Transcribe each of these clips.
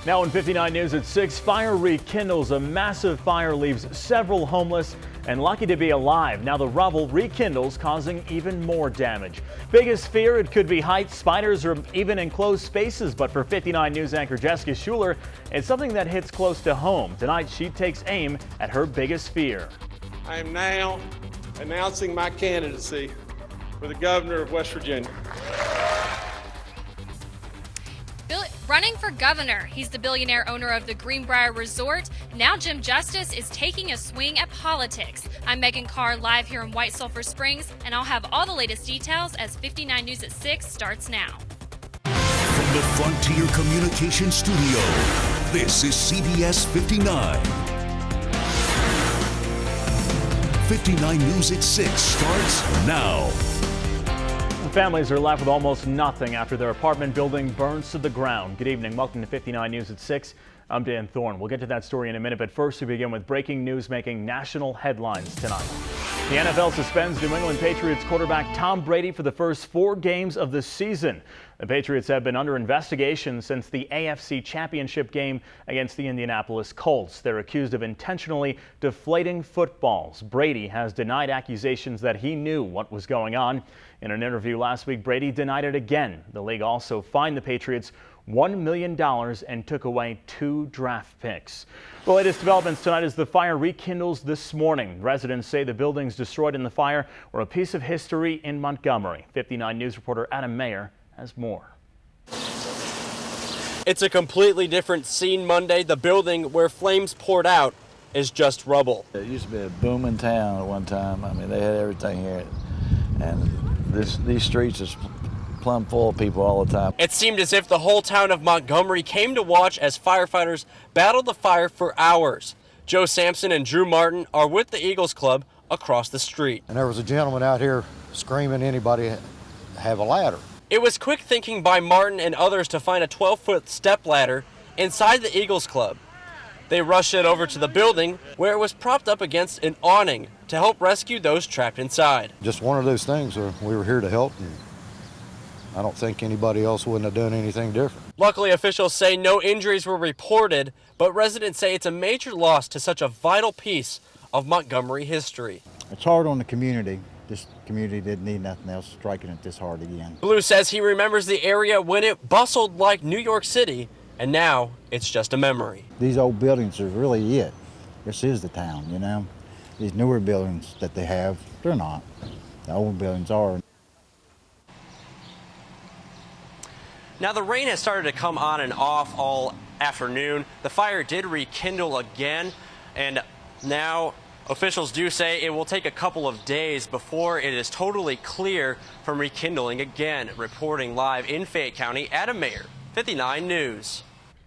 Now in 59 News at 6, fire rekindles. A massive fire leaves several homeless and lucky to be alive. Now the rubble rekindles, causing even more damage. Biggest fear, it could be heights, spiders, or even enclosed spaces. But for 59 News anchor Jessica Schuler, it's something that hits close to home. Tonight she takes aim at her biggest fear. I am now announcing my candidacy for the governor of West Virginia. Running for governor, he's the billionaire owner of the Greenbrier Resort. Now Jim Justice is taking a swing at politics. I'm Megan Carr, live here in White Sulphur Springs, and I'll have all the latest details as 59 News at 6 starts now. From the Frontier Communications Studio, this is CBS 59. 59 News at 6 starts now. Families are left with almost nothing after their apartment building burns to the ground. Good evening. Welcome to 59 News at 6. I'm Dan Thorne. We'll get to that story in a minute, but first we begin with breaking news making national headlines tonight. The NFL suspends New England Patriots quarterback Tom Brady for the first 4 games of the season. The Patriots have been under investigation since the AFC Championship game against the Indianapolis Colts. They're accused of intentionally deflating footballs. Brady has denied accusations that he knew what was going on. In an interview last week, Brady denied it again. The league also fined the Patriots $1 million and took away 2 draft picks. The latest developments tonight as the fire rekindles this morning. Residents say the buildings destroyed in the fire were a piece of history in Montgomery. 59 News reporter Adam Mayer has more. It's a completely different scene Monday. The building where flames poured out is just rubble. It used to be a booming town at one time. I mean, they had everything here. And these streets is plumb full of people all the time. It seemed as if the whole town of Montgomery came to watch as firefighters battled the fire for hours. Joe Sampson and Drew Martin are with the Eagles Club across the street. And there was a gentleman out here screaming, anybody have a ladder? It was quick thinking by Martin and others to find a 12-foot step ladder inside the Eagles Club. They rushed it over to the building where it was propped up against an awning to help rescue those trapped inside. Just one of those things where we were here to help, and I don't think anybody else wouldn't have done anything different. Luckily, officials say no injuries were reported, but residents say it's a major loss to such a vital piece of Montgomery history. It's hard on the community. This community didn't need nothing else striking it this hard again. Blue says he remembers the area when it bustled like New York City, and now it's just a memory. These old buildings are really it. This is the town, you know. These newer buildings that they have, they're not. The old buildings are. Now the rain has started to come on and off all afternoon. The fire did rekindle again, and now officials do say it will take a couple of days before it is totally clear from rekindling again. Reporting live in Fayette County, Adam Mayer, 59 News.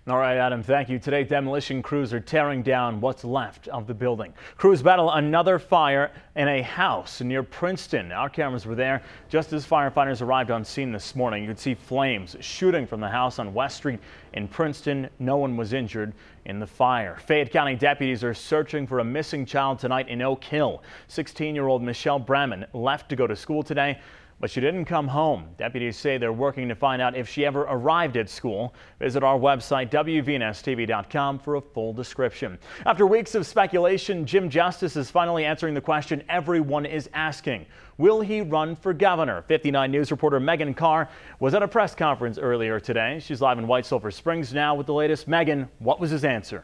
All right, Adam, thank you. Today, demolition crews are tearing down what's left of the building. Crews battle another fire in a house near Princeton. Our cameras were there just as firefighters arrived on scene this morning. You could see flames shooting from the house on West Street in Princeton. No one was injured in the fire. Fayette County deputies are searching for a missing child tonight in Oak Hill. 16-year-old Michelle Bramman left to go to school today, but she didn't come home. Deputies say they're working to find out if she ever arrived at school. Visit our website, WVNSTV.com, for a full description. After weeks of speculation, Jim Justice is finally answering the question everyone is asking. Will he run for governor? 59 News reporter Megan Carr was at a press conference earlier today. She's live in White Sulphur Springs now with the latest. Megan, what was his answer?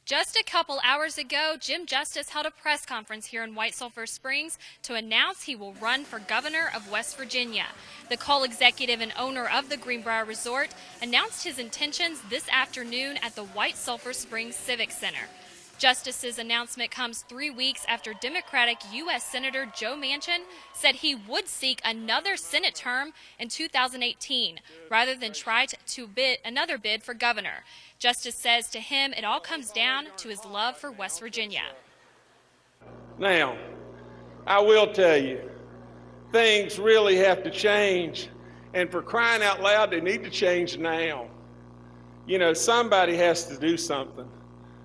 Just a couple hours ago, Jim Justice held a press conference here in White Sulphur Springs to announce he will run for governor of West Virginia. The Cole executive and owner of the Greenbrier Resort announced his intentions this afternoon at the White Sulphur Springs Civic Center. Justice's announcement comes 3 weeks after Democratic U.S. Senator Joe Manchin said he would seek another Senate term in 2018 rather than try to bid another bid for governor. Justice says to him it all comes down to his love for West Virginia. Now, I will tell you, things really have to change, and for crying out loud, they need to change now. You know, somebody has to do something.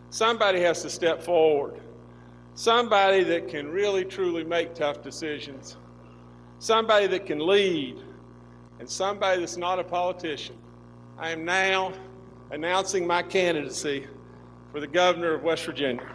Somebody has to step forward. Somebody that can really, truly make tough decisions. Somebody that can lead, and somebody that's not a politician. I am now announcing my candidacy for the governor of West Virginia.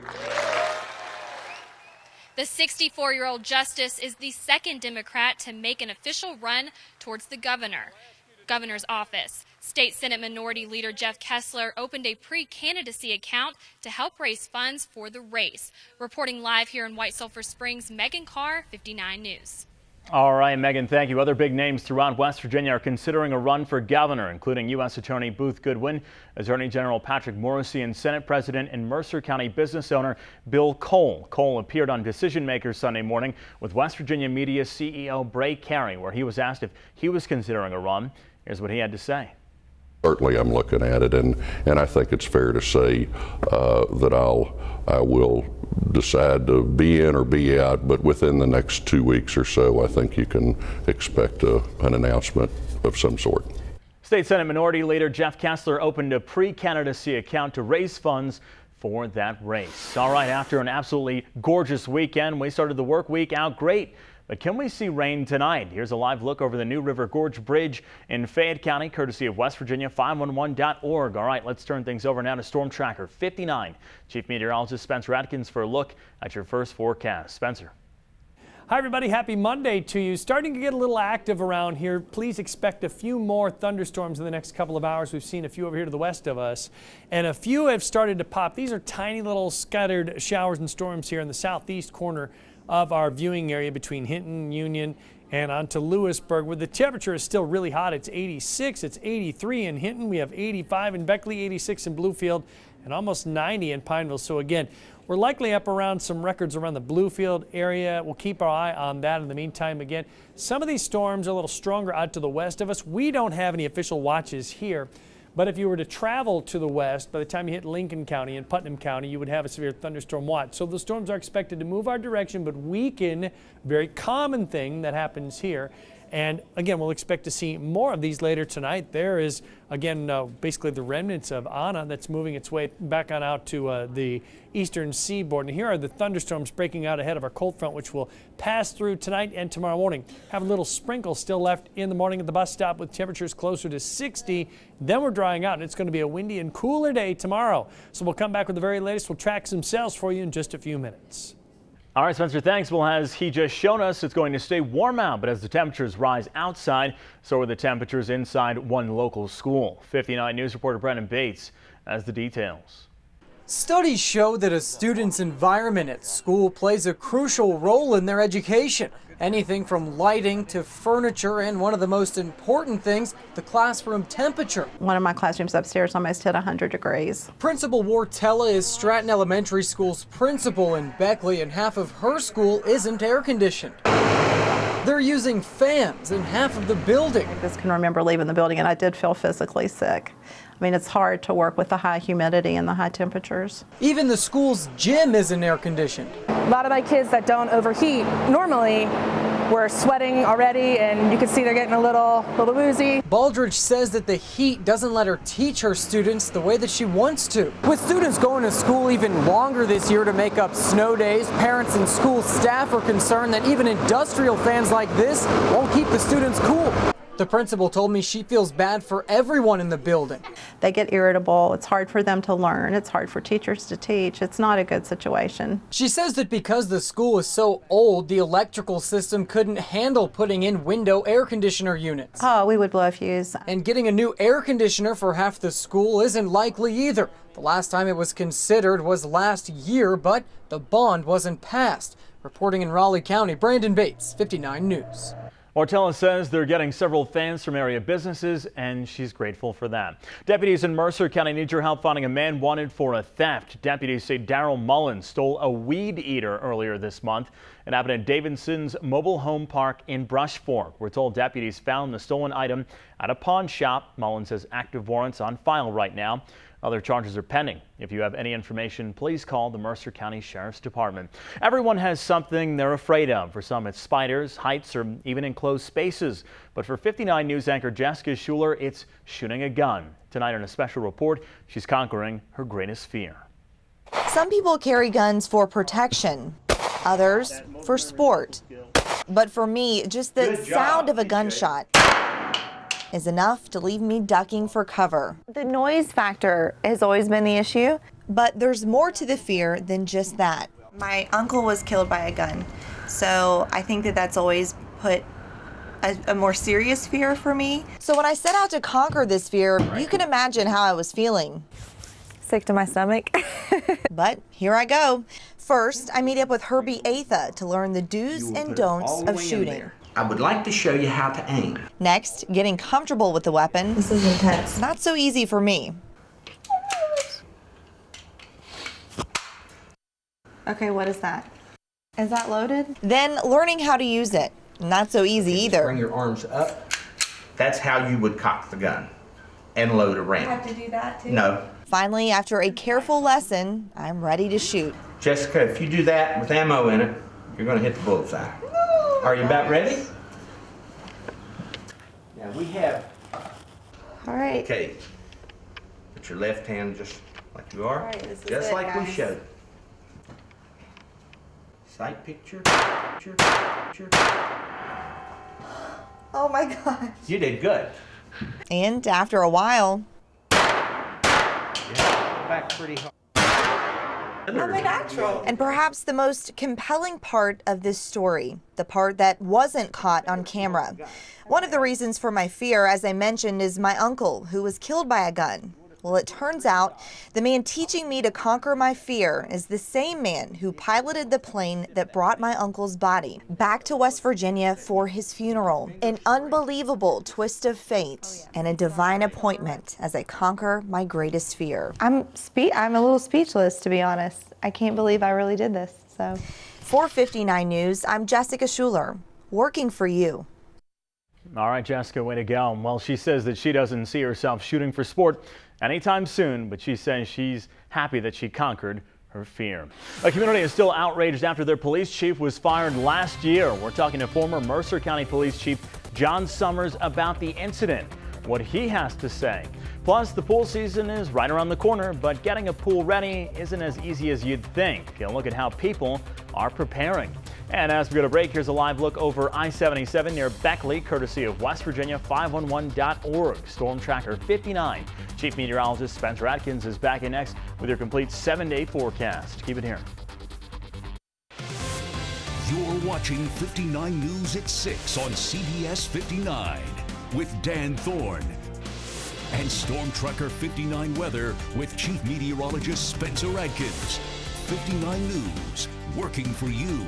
The 64-year-old justice is the second Democrat to make an official run towards the governor's office. State Senate Minority Leader Jeff Kessler opened a pre-candidacy account to help raise funds for the race. Reporting live here in White Sulphur Springs, Megan Carr, 59 News. All right, Megan, thank you. Other big names throughout West Virginia are considering a run for governor, including U.S. Attorney Booth Goodwin, Attorney General Patrick Morrisey, and Senate President and Mercer County business owner Bill Cole. Cole appeared on Decision Makers Sunday morning with West Virginia media CEO Bray Cary, where he was asked if he was considering a run. Here's what he had to say. Certainly I'm looking at it, and I think it's fair to say that I will decide to be in or be out, but within the next 2 weeks or so, I think you can expect an announcement of some sort. State Senate Minority Leader Jeff Kessler opened a pre-candidacy account to raise funds for that race. All right, after an absolutely gorgeous weekend, we started the work week out great. But can we see rain tonight? Here's a live look over the New River Gorge Bridge in Fayette County, courtesy of West Virginia 511.org. All right, let's turn things over now to Storm Tracker 59. Chief Meteorologist Spencer Atkins for a look at your first forecast. Spencer. Hi everybody, happy Monday to you. Starting to get a little active around here. Please expect a few more thunderstorms in the next couple of hours. We've seen a few over here to the west of us, and a few have started to pop. These are tiny little scattered showers and storms here in the southeast corner of our viewing area between Hinton, Union, and onto Lewisburg, where the temperature is still really hot. It's 86, it's 83 in Hinton. We have 85 in Beckley, 86 in Bluefield, and almost 90 in Pineville. So again, we're likely up around some records around the Bluefield area. We'll keep our eye on that. In the meantime, again, some of these storms are a little stronger out to the west of us. We don't have any official watches here, but if you were to travel to the west, by the time you hit Lincoln County and Putnam County, you would have a severe thunderstorm watch. So the storms are expected to move our direction, but weaken. Very common thing that happens here. And again, we'll expect to see more of these later tonight. There is, again, basically the remnants of Anna that's moving its way back on out to the eastern seaboard. And here are the thunderstorms breaking out ahead of our cold front, which will pass through tonight and tomorrow morning. Have a little sprinkle still left in the morning at the bus stop with temperatures closer to 60. Then we're drying out, and it's going to be a windy and cooler day tomorrow. So we'll come back with the very latest. We'll track some sales for you in just a few minutes. All right, Spencer, thanks. Well, as he just shown us, it's going to stay warm out, but as the temperatures rise outside, so are the temperatures inside one local school. 59 News reporter Brendan Bates has the details. Studies show that a student's environment at school plays a crucial role in their education. Anything from lighting to furniture, and one of the most important things, the classroom temperature. One of my classrooms upstairs almost hit 100 degrees. Principal Wartella is Stratton Elementary School's principal in Beckley, and half of her school isn't air conditioned. They're using fans in half of the building. I just can remember leaving the building, and I did feel physically sick. I mean, it's hard to work with the high humidity and the high temperatures. Even the school's gym isn't air conditioned. A lot of my kids that don't overheat normally were sweating already, and you can see they're getting a little woozy. Baldridge says that the heat doesn't let her teach her students the way that she wants to. With students going to school even longer this year to make up snow days, parents and school staff are concerned that even industrial fans like this won't keep the students cool. The principal told me she feels bad for everyone in the building. They get irritable. It's hard for them to learn. It's hard for teachers to teach. It's not a good situation. She says that because the school is so old, the electrical system couldn't handle putting in window air conditioner units. Oh, we would blow a fuse. And getting a new air conditioner for half the school isn't likely either. The last time it was considered was last year, but the bond wasn't passed. Reporting in Raleigh County, Brandon Bates, 59 News. Wartella says they're getting several fans from area businesses, and she's grateful for that. Deputies in Mercer County need your help finding a man wanted for a theft. Deputies say Daryl Mullins stole a weed eater earlier this month. It happened at Davidson's mobile home park in Brush Fork. We're told deputies found the stolen item at a pawn shop. Mullins has active warrants on file right now. Other charges are pending. If you have any information, please call the Mercer County Sheriff's Department. Everyone has something they're afraid of. For some, it's spiders, heights, or even enclosed spaces. But for 59 News anchor Jessica Schuler, it's shooting a gun. Tonight in a special report, she's conquering her greatest fear. Some people carry guns for protection, others for sport. But for me, just the sound of a gunshot is enough to leave me ducking for cover. The noise factor has always been the issue. But there's more to the fear than just that. My uncle was killed by a gun, so I think that that's always put a more serious fear for me. So when I set out to conquer this fear, you can imagine how I was feeling. Sick to my stomach. But here I go. First, I meet up with Herbie Atha to learn the do's and don'ts of shooting. I would like to show you how to aim. Next, getting comfortable with the weapon. This is intense. Not so easy for me. Okay, what is that? Is that loaded? Then learning how to use it. Not so easy either. Bring your arms up. That's how you would cock the gun and load a round. I have to do that too? No. Finally, after a careful lesson, I'm ready to shoot. Jessica, if you do that with ammo in it, you're going to hit the bullseye. Are you about ready? Now we have... All right. Okay. Put your left hand just like you are. All right, this is just it, like we guys. showed. Sight picture. Oh my gosh. You did good. And after a while, Back pretty hard. I'm a natural. and perhaps the most compelling part of this story, the part that wasn't caught on camera. One of the reasons for my fear, as I mentioned, is my uncle, who was killed by a gun. Well, it turns out the man teaching me to conquer my fear is the same man who piloted the plane that brought my uncle's body back to West Virginia for his funeral. An unbelievable twist of fate and a divine appointment as I conquer my greatest fear. I'm a little speechless, to be honest. I can't believe I really did this. So, For 59 News, I'm Jessica Schuler, working for you. All right, Jessica, way to go. Well, she says that she doesn't see herself shooting for sport anytime soon, but she says she's happy that she conquered her fear. A community is still outraged after their police chief was fired last year. We're talking to former Mercer County Police Chief John Summers about the incident, what he has to say. Plus, the pool season is right around the corner, but getting a pool ready isn't as easy as you'd think. A look at how people are preparing. And as we go to break, here's a live look over I-77 near Beckley, courtesy of WestVirginia511.org. Storm Tracker 59. Chief Meteorologist Spencer Atkins is back in next with your complete 7-day forecast. Keep it here. You're watching 59 News at 6 on CBS 59 with Dan Thorne. And Storm Tracker 59 weather with Chief Meteorologist Spencer Atkins. 59 News, working for you.